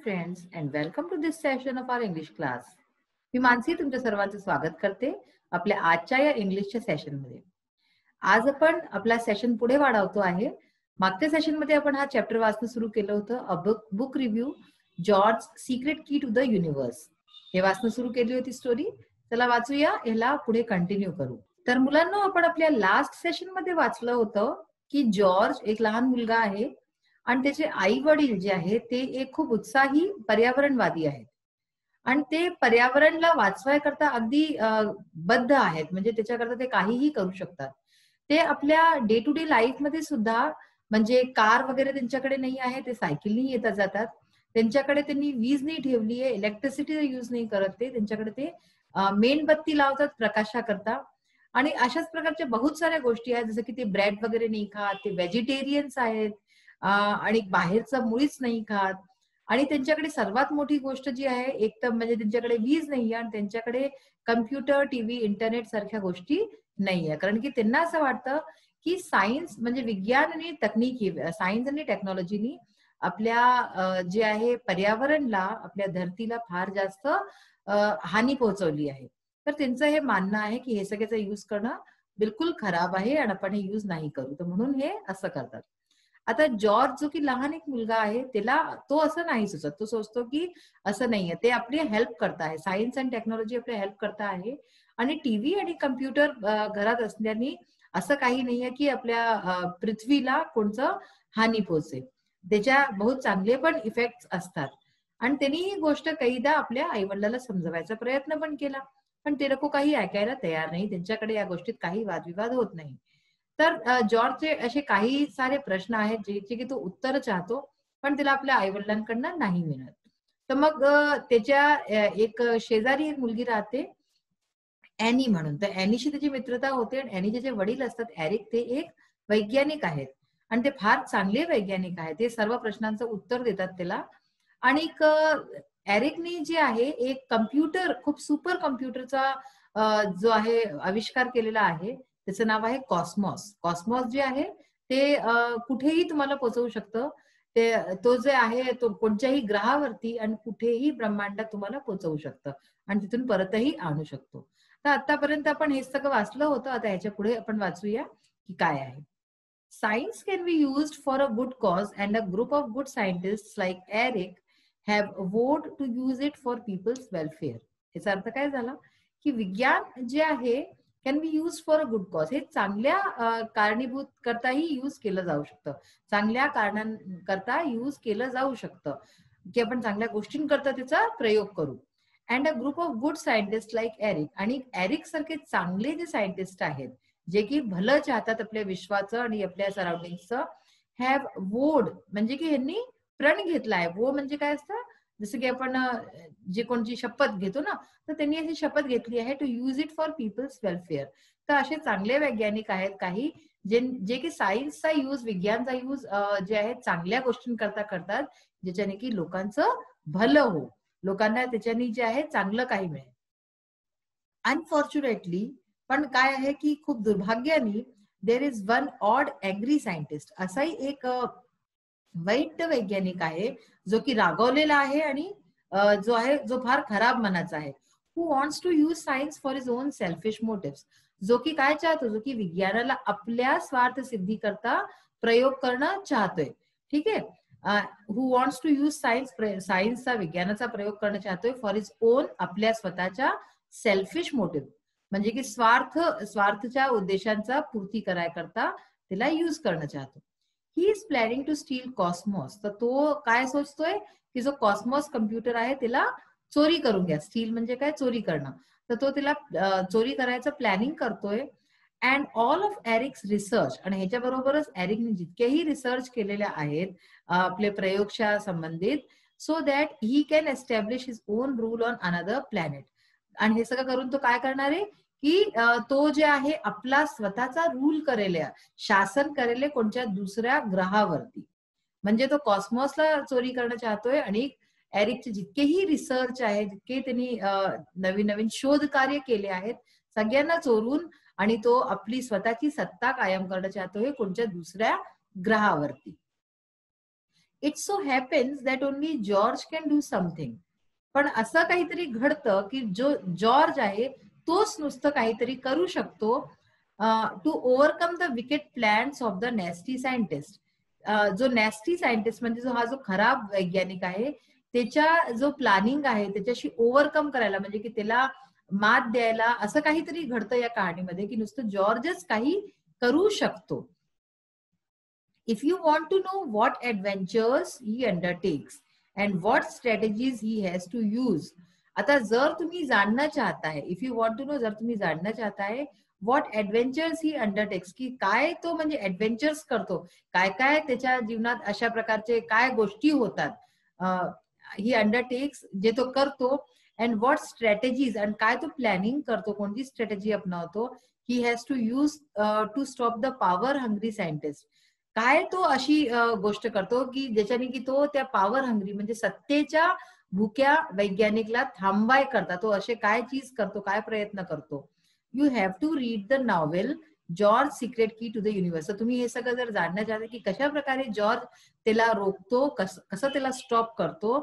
friends and welcome to this session of our English class. मी मानसी तुमच्या सर्वांचं स्वागत करते आपल्या आजच्या या इंग्लिशच्या सेशनमध्ये. आज आपण आपला सेशन पुढे वाढवतो आहे. मागच्या सेशनमध्ये आपण हा चॅप्टर वाचणं सुरू केलं होतं, a book review George secret key to the universe. हे वाचणं सुरू केली होती स्टोरी. चला वाचूया, ह्याला पुढे कंटिन्यू करू. तर मुलांना आपण आपल्या लास्ट सेशनमध्ये वाचलं होतं की जॉर्ज एक लहान मुलगा आहे आणि त्याचे आई वडील जे आहेत ते एक खूप उत्साही पर्यावरणवादी आहेत आणि ते पर्यावरणला वाचवायकरता अगदी बद्ध आहेत. म्हणजे त्याच्याकरता ते काहीही करू शकतात. ते आपल्या डे टू डे लाईफ मध्ये सुद्धा, म्हणजे कार वगैरे त्यांच्याकडे नाही आहे, ते सायकलनी येतात जातात. त्यांच्याकडे त्यांनी वीज नाही ठेवली आहे, इलेक्ट्रिसिटी यूज नाही करत. ते त्यांच्याकडे ते मेणबत्ती लावतात प्रकाशाकरता. आणि अशाच प्रकारच्या बहुत साऱ्या गोष्टी आहेत, जसं की ते ब्रेड वगैरे नाही खात, ते व्हेजिटेरियन्स आहेत आणि बाहेरचं मुळीच नाही खात. आणि त्यांच्याकडे सर्वात मोठी गोष्ट जी आहे, एक तर म्हणजे त्यांच्याकडे वीज नाहीये आणि त्यांच्याकडे कम्प्युटर, टीव्ही, इंटरनेट सारख्या गोष्टी नाहीये. कारण की त्यांना असं वाटतं की सायन्स म्हणजे विज्ञान आणि तकनिकी, सायन्स आणि टेक्नॉलॉजीनी आपल्या जे आहे पर्यावरणला, आपल्या धरतीला फार जास्त हानी पोहोचवली आहे. तर त्यांचं हे मानणं आहे की हे सगळ्याचा यूज करणं बिलकुल खराब आहे आणि आपण हे यूज नाही करू. तर म्हणून हे असं करतात. आता जॉर्ज जो की लहान एक मुलगा आहे, त्याला तो असं नाही सुचत. तो सोचतो की असं नाहीये, ते आपली हेल्प करत आहे, सायन्स अँड टेक्नॉलॉजी आपली हेल्प करत आहे. आणि टीव्ही आणि कम्प्युटर घरात असल्याने असं काही नाहीये की आपल्या पृथ्वीला कोणतं हानी पोहोचेल. त्याच्या बहुत चांगले पण इफेक्ट असतात. आणि त्यांनी ही गोष्ट कैदा आपल्या आईवडिलांना समजवायचा प्रयत्न पण केला, पण ते लोक काही ऐकायला तयार नाही. त्यांच्याकडे या गोष्टीत काही वादविवाद होत नाही. तर जॉर्जचे असे काही सारे प्रश्न आहेत ज्याचे की तो उत्तर चाहतो, पण त्याला आपल्या आईवडिलांकडनं नाही मिळत. तर मग त्याच्या एक शेजारी एक मुलगी राहते, अॅनी म्हणून. तर अॅनीशी त्याची मित्रता होते आणि अॅनीचे जे वडील असतात एरिक, ते एक वैज्ञानिक आहेत आणि ते फार चांगले वैज्ञानिक आहेत. ते सर्व प्रश्नांचं उत्तर देतात त्याला. आणि एरिकनी जे आहे एक कम्प्युटर, खूप सुपर कम्प्युटरचा जो आहे आविष्कार केलेला आहे. त्याचं नाव आहे कॉस्मॉस. कॉस्मॉस जे आहे ते कुठेही तुम्हाला पोहोचवू शकतं. ते तो जे आहे तो कोणत्याही ग्रहावरती आणि कुठेही ब्रह्मांडात तुम्हाला पोहोचवू शकतं आणि तिथून परतही आणू शकतो. तर आतापर्यंत आपण हे सगळं वाचलं होतं. आता ह्याच्या पुढे आपण वाचूया की काय आहे. Science can be used for a good cause and a group of good scientists like Eric have vowed to use it for people's welfare. याचा अर्थ काय झाला की विज्ञान जे आहे can be use for a good cause. हे चांगल्या कारणीभूत करताही यूज केलं जाऊ शकतं, चांगल्या कारणांकरता यूज केलं जाऊ शकतं की आपण चांगल्या गोष्टींकरता त्याचा प्रयोग करू. And a group of good scientist like Eric, आणि एरिक सारखे चांगले जे सायंटिस्ट आहेत जे की भलं चाहतात आपल्या विश्वाचं आणि आपल्या सराउंडिंगचं, हॅव वोड म्हणजे की यांनी प्रण घेतलाय. वो म्हणजे काय असतं, जसं की आपण जे कोणची शपथ घेतो ना, तर त्यांनी अशी शपथ घेतली आहे to use it for people's welfare. तर असे चांगले वैज्ञानिक आहेत काही जे की सायन्सचा यूज, विज्ञानचा यूज जे आहे चांगल्या गोष्टींकरता करतात, ज्याच्याने की लोकांचं भलं हो, लोकांना त्याच्याने जे आहे चांगलं काही मिळेल. अनफॉर्च्युनेटली, पण काय आहे की खूप दुर्भाग्याने there is one odd angry scientist. असाही एक वाईट वैज्ञानिक आहे जो की रागवलेला आहे आणि जो आहे जो फार खराब मनाचा आहे. Who wants to use science for his own selfish motives. जो की काय चाहतो, जो की विज्ञानाला आपल्या स्वार्थ सिद्धी करता प्रयोग करणं चाहतोय. ठीक आहे. Who wants to use science, सायन्सचा, विज्ञानाचा प्रयोग करणं चाहतोय फॉर हिज ओन, आपल्या स्वतःच्या सेल्फिश मोटिव्ह, म्हणजे की स्वार्थच्या उद्देशांचा पूर्ती करायकरता त्याला यूज करणं चाहतो. He is planning to steal Cosmos. तर तो काय सोचतोय की जो कॉस्मॉस कम्प्युटर आहे त्याला चोरी करून घ्या. स्टील म्हणजे काय, चोरी करणं. तर तो त्याला चोरी करायचं प्लॅनिंग करतोय. अँड ऑल ऑफ एरिक्स रिसर्च, आणि ह्याच्या बरोबरच एरिकने जितकेही रिसर्च केलेले आहेत आपले प्रयोगशाळा संबंधित, so that he can establish his on rule on another planet. आणि हे सगळं करून तो काय करणार आहे की तो जे आहे आपला स्वतःचा रूल करेल, शासन करेल कोणत्या दुसऱ्या ग्रहावरती. म्हणजे तो कॉस्मॉसला चोरी करणं चाहतोय आणि एरिकचे जितकेही रिसर्च आहे, जितके त्यांनी नवीन नवीन शोध कार्य केले आहेत, सगळ्यांना चोरून आणि तो आपली स्वतःची सत्ता कायम करणं चाहतोय कोणत्या दुसऱ्या ग्रहावरती. It so happens that only George can do something. पण असं काहीतरी घडतं की जो जॉर्ज आहे तोच नुसतं काहीतरी करू शकतो to overcome the wicked plans of the nasty scientist. जो नॅस्टी सायंटिस्ट म्हणजे जो हा जो खराब वैज्ञानिक आहे त्याच्या जो प्लॅनिंग आहे त्याच्याशी ओव्हरकम करायला म्हणजे की त्याला मात द्यायला असं काहीतरी घडतं या कहाणीमध्ये की नुसतं जॉर्जच काही करू शकतो. If you want to know what adventures he undertakes and what strategies he has to use, आता जर तुम्ही जाणना चाहता है, if you want to know, जर तुम्ही जाणना चाहता है व्हॉट ऍडव्हेंचर्स ही अंडरटेक्स, की काय तो म्हणजे ऍडव्हेंचर्स करतो, काय काय त्याच्या जीवनात अशा प्रकारचे काय गोष्टी होतात ही अंडरटेक्स जे तो करतो, अँड व्हॉट स्ट्रॅटेजीज आणि काय तो प्लॅनिंग करतो, कोणती स्ट्रॅटेजी अपनावतो, he has to use to stop the power hungry scientist. काय तो अशी गोष्ट करतो की ज्याच्याने की तो त्या पॉवर हंग्री म्हणजे सत्तेच्या भुक्या वैज्ञानिकला थांबवाय करता तो असे काय चीज करतो, काय प्रयत्न करतो. You have to read the novel George secret key to the universe. तुम्ही हे सगळं जर जाणणं चाहता की कशा प्रकारे जॉर्ज त्याला रोखतो, कसं त्याला स्टॉप करतो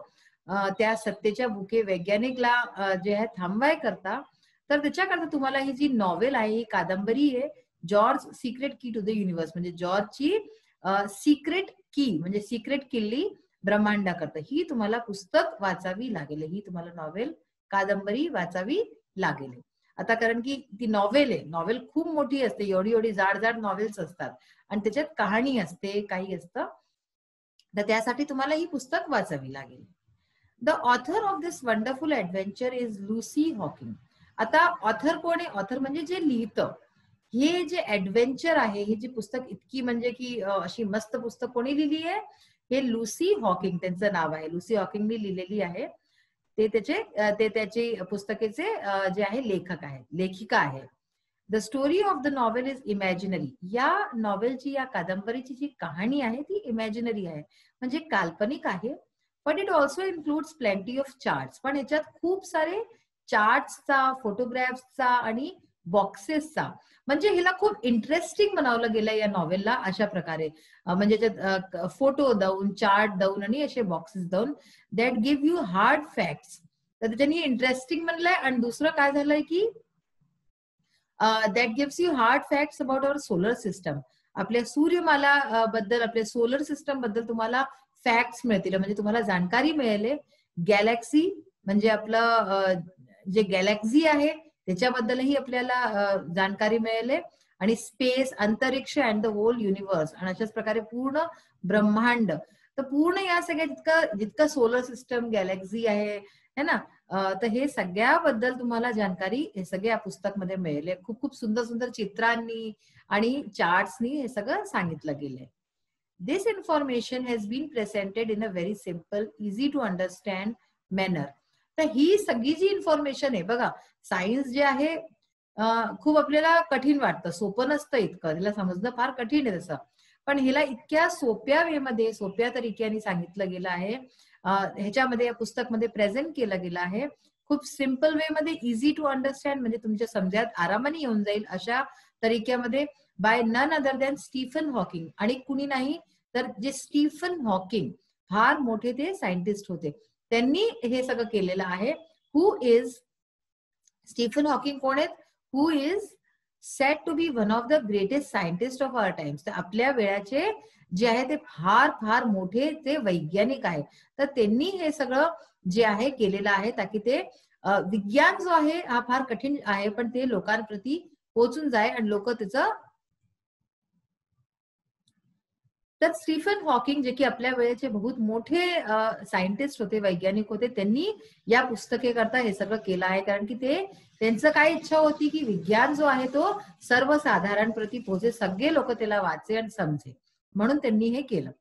त्या सत्तेच्या भुके वैज्ञानिकला जे आहे थांबवाय करता, तर त्याच्याकरता तुम्हाला ही जी नॉवेल आहे ही कादंबरी आहे George's secret key to the universe, म्हणजे जॉर्जची सिक्रेट की म्हणजे सिक्रेट किल्ली ब्रह्मांडाकरता, ही तुम्हाला पुस्तक वाचावी लागेल, ही तुम्हाला नॉवेल कादंबरी वाचावी लागेल. आता कारण की ती नॉवेल आहे, नॉवेल खूप मोठी असते, एवढी एवढी जाड जाड नॉवेल्स असतात आणि त्याच्यात कहाणी असते, काही असतं, तर त्यासाठी तुम्हाला ही पुस्तक वाचावी लागेल. The author of this wonderful adventure is Lucy Hawking. आता ऑथर कोण आहे? ऑथर म्हणजे जे लिहितं. हे जे ऍडव्हेंचर आहे, ही जी पुस्तक इतकी म्हणजे की अशी मस्त पुस्तक कोणी लिहिली आहे? हे लुसी हॉकिंग त्यांचं नाव आहे, लुसी हॉकिंगनी लिहिलेली आहे. ते त्याचे पुस्तकेचे जे आहे लेखक आहेत, लेखिका आहे. The story of the novel is imaginary. या नॉवेलची, या कादंबरीची जी कहाणी आहे ती इमॅजिनरी आहे, म्हणजे काल्पनिक आहे. But it also includes plenty of charts. पण याच्यात खूप सारे चार्ट्सचा, फोटोग्राफ्सचा आणि बॉक्सेसचा, म्हणजे हिला खूप इंटरेस्टिंग बनवलं गेलं या नॉवेलला अशा प्रकारे, म्हणजे त्याच्यात फोटो देऊन, चार्ट देऊन आणि असे बॉक्सेस देऊन, that give you hard facts. तर त्याच्यानी इंटरेस्टिंग बनलंय. आणि दुसरं काय झालंय की that gives you hard facts about our solar system. आपल्या सूर्यमाला बद्दल, आपल्या सोलर सिस्टम बद्दल तुम्हाला फॅक्ट्स मिळतील, म्हणजे तुम्हाला जाणकारी मिळेल. गॅलेक्सी म्हणजे आपलं जे गॅलेक्सी आहे त्याच्याबद्दलही आपल्याला जाणकारी मिळेल. आणि स्पेस, अंतरिक्ष अँड द होल युनिव्हर्स, आणि अशाच प्रकारे पूर्ण ब्रह्मांड. तर पूर्ण या सगळ्या जितकं सोलर सिस्टम, गॅलेक्सी आहे है ना, तर हे सगळ्याबद्दल तुम्हाला जानकारी हे सगळ्या पुस्तकमध्ये मिळेल. खूप खूप सुंदर सुंदर चित्रांनी आणि चार्ट्सनी हे सगळं सांगितलं गेलंय. This information has been presented in a very simple, easy to understand manner. तर ही सगळी जी इन्फॉर्मेशन आहे बघा, सायन्स जे आहे खूप आपल्याला कठीण वाटतं, सोपं नसतं इतकं, तिला समजणं फार कठीण आहे तसं. पण हिला इतक्या सोप्या वेमध्ये, सोप्या तरीक्याने सांगितलं गेलं आहे, ह्याच्यामध्ये या पुस्तकमध्ये प्रेझेंट केलं गेलं आहे. खूप सिम्पल वे मध्ये, इझी टू अंडरस्टँड, म्हणजे तुमच्या समजात आरामाने येऊन जाईल अशा तरीक्यामध्ये, by none other than Stephen Hawking. आणि कुणी नाही तर जे स्टीफन हॉकिंग, फार मोठे ते सायंटिस्ट होते, त्यांनी हे सगळं केलेलं आहे. Who is Stephen Hawking? कोण आहेत? Who is said to be one of the greatest scientist of our times. तर आपल्या वेळाचे जे आहे ते फार फार मोठे ते वैज्ञानिक आहेत. तर त्यांनी हे सगळं जे आहे केलेलं आहे, ताकी ते विज्ञान जो आहे हा फार कठीण आहे, पण ते लोकांप्रती पोहोचून जाय आणि लोक त्याचं. तर स्टीफन हॉकिंग जे की आपल्या वेळेचे बहुत मोठे सायंटिस्ट होते, वैज्ञानिक होते, त्यांनी या पुस्तकेकरता हे सगळं केलं आहे. कारण की त्यांचं काय इच्छा होती की विज्ञान जो आहे तो सर्वसाधारण प्रती पोहोचे, सगळे लोक त्याला वाचे आणि समजे, म्हणून त्यांनी हे केलं.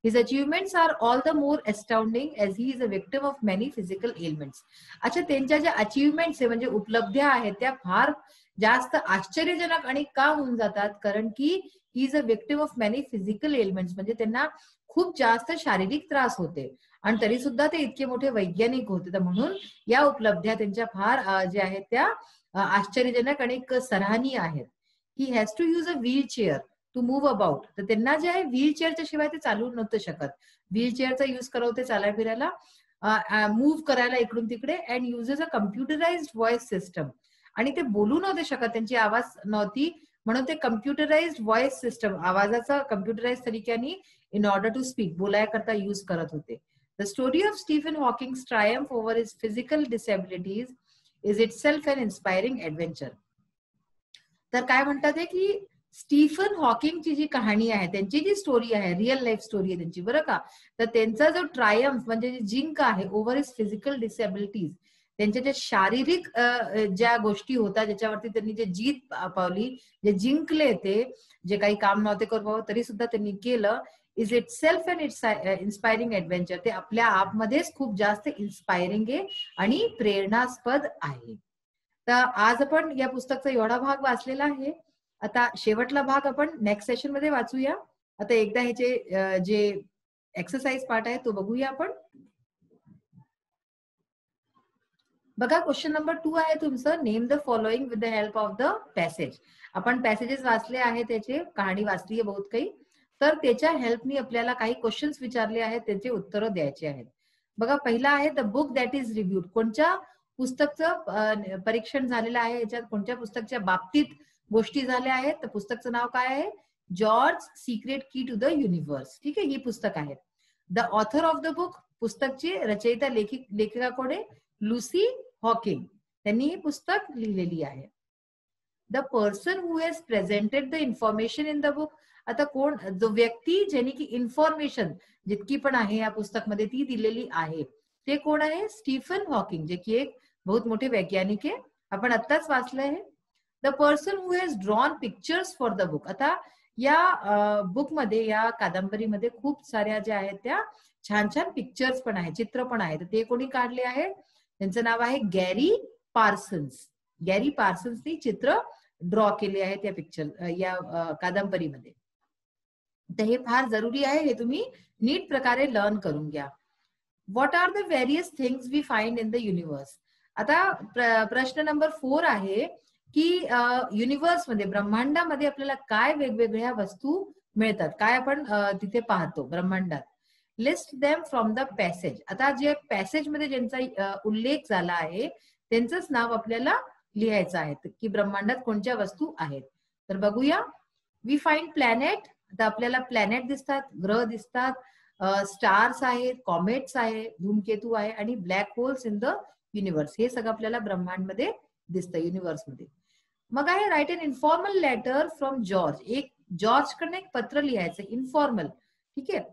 His achievements are all the more astounding as he is a victim of many physical elements. अच्छा, त्यांच्या ज्या अचिव्हमेंट्स आहे म्हणजे उपलब्ध्या आहेत त्या फार जास्त आश्चर्यजनक आणि का होऊन जातात, कारण की ही is a victim of many physical elements, म्हणजे त्यांना खूप जास्त शारीरिक त्रास होते आणि तरी सुद्धा ते इतके मोठे वैज्ञानिक होते. तर म्हणून या उपलब्ध्या त्यांच्या फार ज्या आहेत त्या आश्चर्यजनक आणि सराहनीय आहेत. He has to use a wheel chair to move about. तर त्यांना जे आहे व्हीलचेअरच्या शिवाय ते चालू नव्हतं शकत. व्हीलचेअरचा युज करवते चालायला फिरायला, मूव्ह करायला इकडून तिकडे, and uses a computerised voice system. आणि ते बोलू नव्हते शकत, त्यांची आवाज नव्हती, म्हणून ते कम्प्युटराइज्ड व्हॉइस सिस्टम, आवाजाचा कम्प्युटराइज तरीक्याने इन ऑर्डर टू स्पीक, बोलायकरता यूज करत होते. The story of Stephen Hawking's triumph over his physical disabilities is itself an inspiring adventure. तर काय म्हणतात की स्टीफन हॉकिंगची जी कहाणी आहे, त्यांची जी स्टोरी आहे, रिअल लाईफ स्टोरी आहे त्यांची, बरं का. तर त्यांचा जो ट्रायम्फ म्हणजे जी जिंक आहे ओव्हर हिज फिजिकल डिसॅबिलिटीज, त्यांच्या ज्या शारीरिक ज्या गोष्टी होत्या ज्याच्यावरती त्यांनी जे जीत पावली, जे जिंकले, ते जे काही काम नव्हते करू तरी सुद्धा त्यांनी केलं, is it self an inspiring adventure. ते आपल्या आपमध्येच खूप जास्त इन्स्पायरिंग आहे आणि प्रेरणास्पद आहे. तर आज आपण या पुस्तकाचा एवढा भाग वाचलेला आहे. आता शेवटला भाग आपण नेक्स्ट सेशन मध्ये वाचूया. आता एकदा ह्याचे जे एक्सरसाइज पार्ट आहे तो बघूया आपण. बघा, क्वेश्चन नंबर 2 आहे तुमचं, name the following with the help of the passage. आपण पॅसेजेस वाचले आहे, त्याचे कहाणी वाचली आहे बहुत काही, तर त्याच्या हेल्पनी आपल्याला काही क्वेश्चन्स विचारले आहेत, त्याचे उत्तरं द्यायचे आहेत. बघा, पहिला आहे the book that is reviewed. कोणत्या पुस्तकचं परीक्षण झालेलं आहे, याच्यात कोणत्या पुस्तकच्या बाबतीत गोष्टी झाल्या आहेत. तर पुस्तकचं नाव काय आहे? George's secret key to the universe. ठीक आहे, ही पुस्तक आहे. The author of the book, पुस्तकची रचयिता लेखिका कोण आहे? लुसी हॉकिंग, त्यांनी ही पुस्तक लिहिलेली आहे. The person who has presented the information in the book. आता कोण, जो व्यक्ती ज्यांनी की इन्फॉर्मेशन जितकी पण आहे या पुस्तकमध्ये ती दिलेली आहे, ते कोण आहे? स्टीफन हॉकिंग, जे की एक बहुत मोठे वैज्ञानिक आहे. आपण आत्ताच वाचलं आहे. The person who has drawn pictures for the book. आता या बुकमध्ये, या कादंबरीमध्ये खूप साऱ्या ज्या आहेत त्या छान छान पिक्चर्स पण आहेत, चित्र पण आहेत. ते कोणी काढले आहेत? त्यांचं नाव आहे गॅरी पार्सन्स. गॅरी पार्सन्सनी चित्र ड्रॉ केले आहेत या पिक्चर, या कादंबरीमध्ये. तर हे फार जरुरी आहे, हे तुम्ही नीट प्रकारे लर्न करून घ्या. What are the various things we find in the universe. आता प्रश्न नंबर 4 आहे की युनिव्हर्स मध्ये, ब्रह्मांडामध्ये आपल्याला काय वेगवेगळ्या वस्तू मिळतात, काय आपण तिथे पाहतो ब्रह्मांडात. List them from the passage. आता जे पॅसेज मध्ये ज्यांचा उल्लेख झाला आहे त्यांचंच नाव आपल्याला लिहायचं आहे की ब्रह्मांडात कोणत्या वस्तू आहेत. तर बघूया. We find planet. आता आपल्याला प्लॅनेट दिसतात, ग्रह दिसतात, स्टार्स आहेत, कॉमेट्स आहे, धूमकेतू आहे, आणि black holes in the universe. हे सगळं आपल्याला ब्रह्मांडमध्ये दिसतं, युनिव्हर्स मध्ये. मग आहे write an informal letter from George. एक जॉर्ज कडनं एक पत्र लिहायचं, इन्फॉर्मल. ठीक आहे.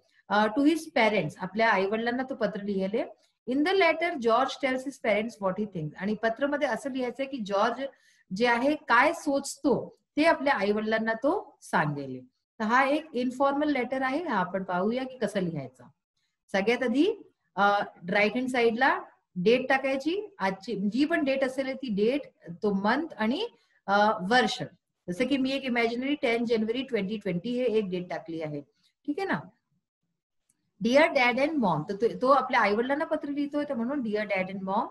टू हिज पेरेंट्स, आपल्या आई वडिलांना तो पत्र लिहिले. In the letter George tells his parents what he thinks. आणि पत्रामध्ये असं लिहायचंय की जॉर्ज जे आहे काय सोचतो ते आपल्या आई वडिलांना तो सांगेल. तर हा एक इन्फॉर्मल लेटर आहे. हा आपण पाहूया की कसं लिहायचं. सगळ्यात आधी राईट हँड साइडला डेट टाकायची. आजची जी पण डेट असेल ती डेट, तो मंथ आणि वर्ष. जसं की मी एक इमॅजिनरी 10 जानेवारी 2020 हे एक डेट टाकली आहे. ठीक आहे ना. डिअर डॅड अँड मॉम, तर तो आपल्या आई वडिलांना पत्र लिहितोय, तर म्हणून dear dad and mom,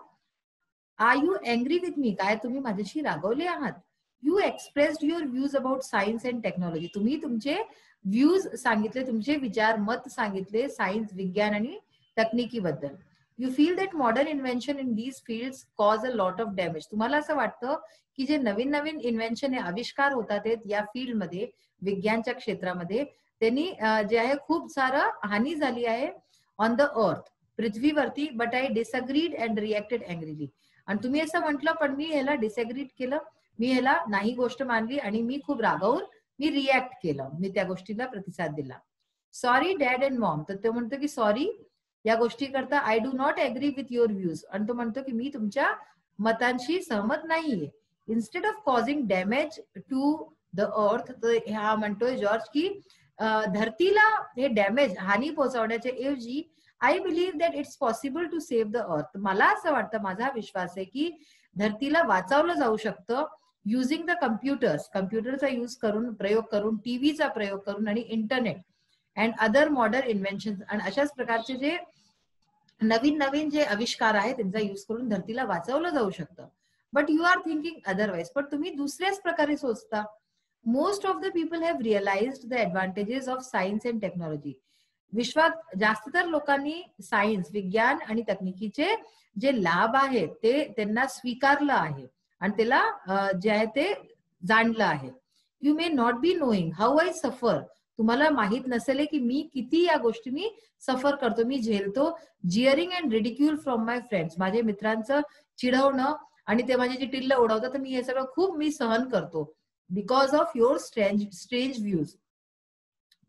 are you angry with me. काय तुम्ही माझ्याशी रागवले आहात? You expressed your views about science and technology. तुम्ही तुमचे व्ह्यूज सांगितले, तुमचे विचार, मत सांगितले सायन्स, विज्ञान आणि तकनिकीबद्दल. You feel that modern invention in these fields cause a lot of damage. तुम्हाला असं वाटतं की जे नवीन नवीन इन्व्हेन्शन, आविष्कार होतात या फील्डमध्ये, विज्ञानच्या क्षेत्रामध्ये, त्यांनी जे आहे खूप सारं हानी झाली आहे ऑन द अर्थ, पृथ्वीवरती. But I disagreed and reacted angrily. आणि तुम्ही असं म्हटलं, पण मी ह्याला डिसअग्रीड केलं, मी ह्याला नाही गोष्ट मानली, आणि मी खूप रागावून मी रिॲक्ट केलं, मी त्या गोष्टीला प्रतिसाद दिला. Sorry dad and mom. तर तो म्हणतो की सॉरी या गोष्टी करता. I do not agree with your views. आणि तो म्हणतो की मी तुमच्या मतांशी सहमत नाहीये. Instead of causing damage to the earth, तर हा म्हणतोय जॉर्ज की धरतीला हे डॅमेज, हानी पोहोचवण्याच्या ऐवजी, I believe that it's possible to save the earth. मला असं वाटतं, माझा विश्वास आहे की धरतीला वाचवलं जाऊ शकतं युझिंग द कम्प्युटर्स, कम्प्युटरचा यूज करून, प्रयोग करून, टीव्हीचा प्रयोग करून, आणि internet and other modern invention. आणि अशाच प्रकारचे जे नवीन नवीन जे आविष्कार आहेत त्यांचा यूज करून धरतीला वाचवलं जाऊ शकतं. But you are thinking otherwise. पण तुम्ही दुसऱ्याच प्रकारे सोचता. Most of the people have realised the advantages of science and technology. विश्वात जास्त तर लोकांनी सायन्स, विज्ञान आणि तकनिकीचे जे लाभ आहेत ते त्यांना स्वीकारलं आहे आणि त्याला जे आहे ते जाणलं आहे. You may not be knowing how I सफर. तुम्हाला माहित नसेल की मी किती या गोष्टींनी सफर करतो, मी झेलतो. Jeering and ridicule from my friends. माझे मित्रांचं चिडवणं आणि ते माझी जी टिल्ल उडवतात, तर मी हे सगळं खूप सहन करतो. Because of your strange views.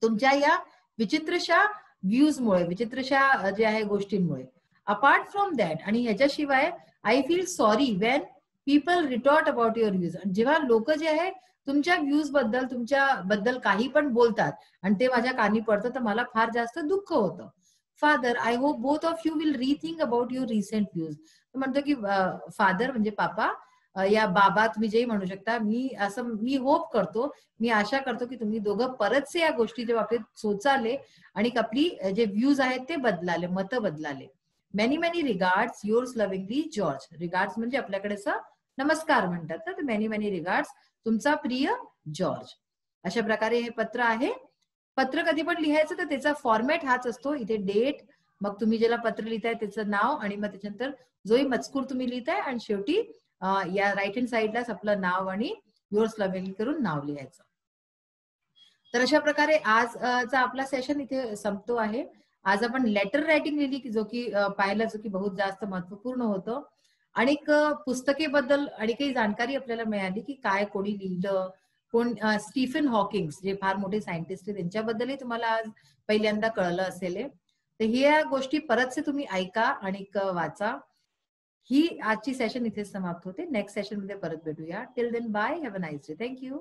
तुमच्या या विचित्रशा व्ह्यूजमुळे, विचित्रशा जे आहे गोष्टींमुळे. अपार्ट फ्रॉम दॅट, आणि ह्याच्याशिवाय I feel sorry when people retort about your views. जेव्हा लोक जे आहे तुमच्या व्ह्यूज बद्दल, तुमच्या बद्दल काही पण बोलतात आणि ते माझ्या कानी पडतं, तर मला फार जास्त दुःख होतं. Father, I hope both of you will rethink about your recent views. म्हणतो की फादर म्हणजे पापा, या बाबा तुम्ही जेही म्हणू शकता, मी होप करतो, मी आशा करतो की तुम्ही दोघं परतचे या गोष्टीच्या बाबतीत सोचाले आणि आपली जे व्ह्यूज आहेत ते बदलाले, मतं बदलाले. Many many regards, yours lovingly George. Regards म्हणजे आपल्याकडे नमस्कार म्हणतात ना, तर मेनी मेनी रिगार्ड्स, तुमचा प्रिय जॉर्ज. अशा प्रकारे हे पत्र आहे. पत्र कधी पण लिहायचं तर त्याचा फॉर्मॅट हाच असतो. इथे डेट, मग तुम्ही ज्याला पत्र लिहिताय त्याचं नाव, आणि मग त्याच्यानंतर जोही मजकूर तुम्ही लिहिताय, आणि शेवटी या राईट हँड साईडलाच आपलं नाव आणि युअर्स लव्हिंगली करून नाव लिहायचं. तर अशा प्रकारे आजचा आपला सेशन इथे संपतो आहे. आज आपण लेटर रायटिंग लिहिली, की जो की पाहिलं जो की बहुत जास्त महत्वपूर्ण होतं. आणि पुस्तकेबद्दल आणि काही जाणकारी आपल्याला मिळाली की काय कोणी लिहिलं, कोण स्टीफन हॉकिंग्स जे फार मोठे सायंटिस्ट आहेत त्यांच्याबद्दलही तुम्हाला आज पहिल्यांदा कळलं असेल. तर ह्या गोष्टी परतचे तुम्ही ऐका आणि वाचा. ही आजची सेशन इथे समाप्त होते. नेक्स्ट सेशन मध्ये परत भेटूया. Till then bye, have a nice day. Thank you.